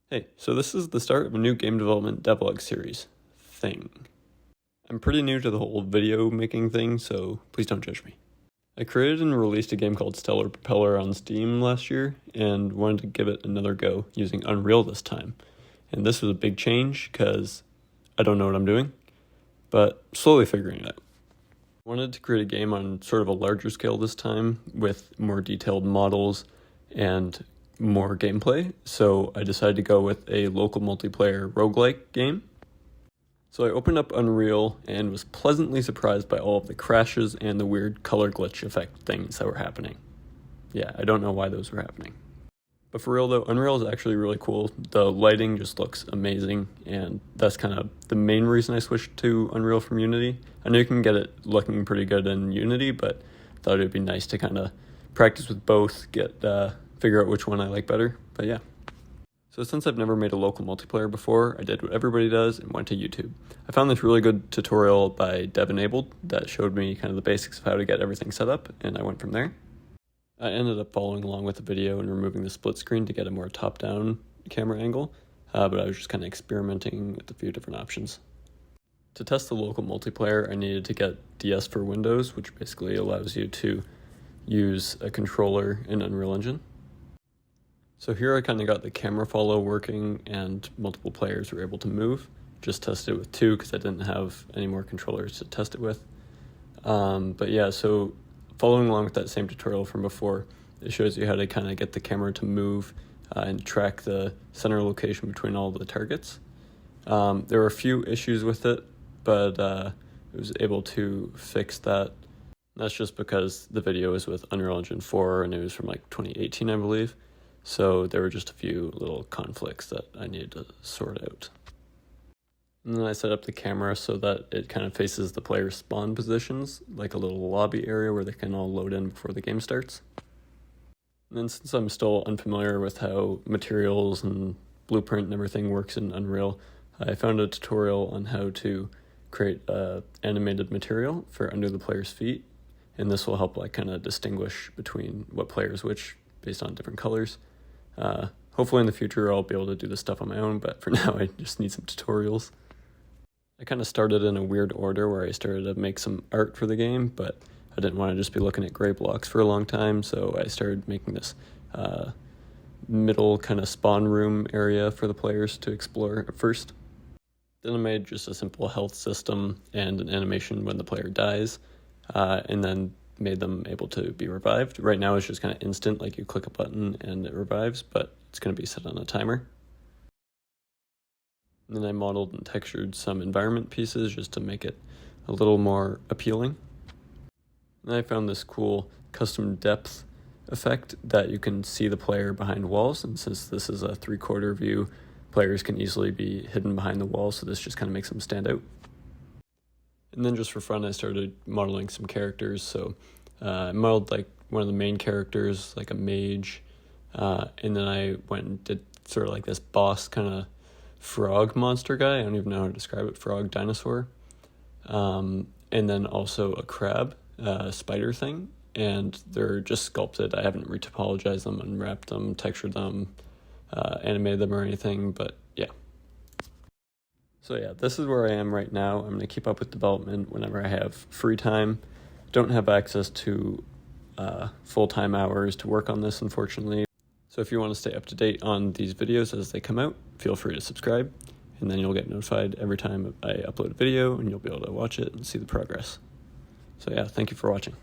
Hey, so this is the start of a new game development devlog series thing. I'm pretty new to the whole video making thing, so please don't judge me. I created and released a game called Stellar Propeller on Steam last year, and wanted to give it another go using Unreal this time. And this was a big change, because I don't know what I'm doing, but slowly figuring it out. I wanted to create a game on sort of a larger scale this time, with more detailed models and more gameplay, so I decided to go with a local multiplayer roguelike game. So I opened up Unreal and was pleasantly surprised by all of the crashes and the weird color glitch effect things that were happening. Yeah, I don't know why those were happening. But for real though, Unreal is actually really cool. The lighting just looks amazing, and that's kind of the main reason I switched to Unreal from Unity. I know you can get it looking pretty good in Unity, but I thought it would be nice to kind of practice with both, figure out which one I like better, but yeah. So since I've never made a local multiplayer before, I did what everybody does and went to YouTube. I found this really good tutorial by Devlog that showed me kind of the basics of how to get everything set up, and I went from there. I ended up following along with the video and removing the split screen to get a more top-down camera angle, but I was just kind of experimenting with a few different options. To test the local multiplayer, I needed to get DS for Windows, which basically allows you to use a controller in Unreal Engine. So here I kind of got the camera follow working and multiple players were able to move. Just tested it with two because I didn't have any more controllers to test it with. But yeah, so following along with that same tutorial from before, it shows you how to kind of get the camera to move and track the center location between all the targets. There were a few issues with it, but I was able to fix that. That's just because the video is with Unreal Engine 4 and it was from like 2018, I believe. So there were just a few little conflicts that I needed to sort out. And then I set up the camera so that it kind of faces the player's spawn positions, like a little lobby area where they can all load in before the game starts. And then since I'm still unfamiliar with how materials and blueprint and everything works in Unreal, I found a tutorial on how to create animated material for under the player's feet. And this will help like kind of distinguish between what player is which based on different colors. Hopefully in the future I'll be able to do this stuff on my own, but for now I just need some tutorials. I kind of started in a weird order where I started to make some art for the game, but I didn't want to just be looking at gray blocks for a long time, so I started making this middle kind of spawn room area for the players to explore at first. Then I made just a simple health system and an animation when the player dies, and then made them able to be revived. Right now it's just kind of instant, like you click a button and it revives, but it's going to be set on a timer. And then I modeled and textured some environment pieces just to make it a little more appealing. And I found this cool custom depth effect that you can see the player behind walls, and since this is a 3/4 view, players can easily be hidden behind the walls, so this just kind of makes them stand out. And then just for fun, I started modeling some characters. So I modeled like one of the main characters, like a mage, and then I went and did sort of like this boss kind of frog monster guy. I don't even know how to describe it, frog dinosaur. And then also a crab, spider thing, and they're just sculpted. I haven't retopologized them, unwrapped them, textured them, animated them or anything, but yeah. So yeah, this is where I am right now. I'm going to keep up with development whenever I have free time. Don't have access to full-time hours to work on this, unfortunately. So if you want to stay up to date on these videos as they come out, feel free to subscribe, and then you'll get notified every time I upload a video, and you'll be able to watch it and see the progress. So yeah, thank you for watching.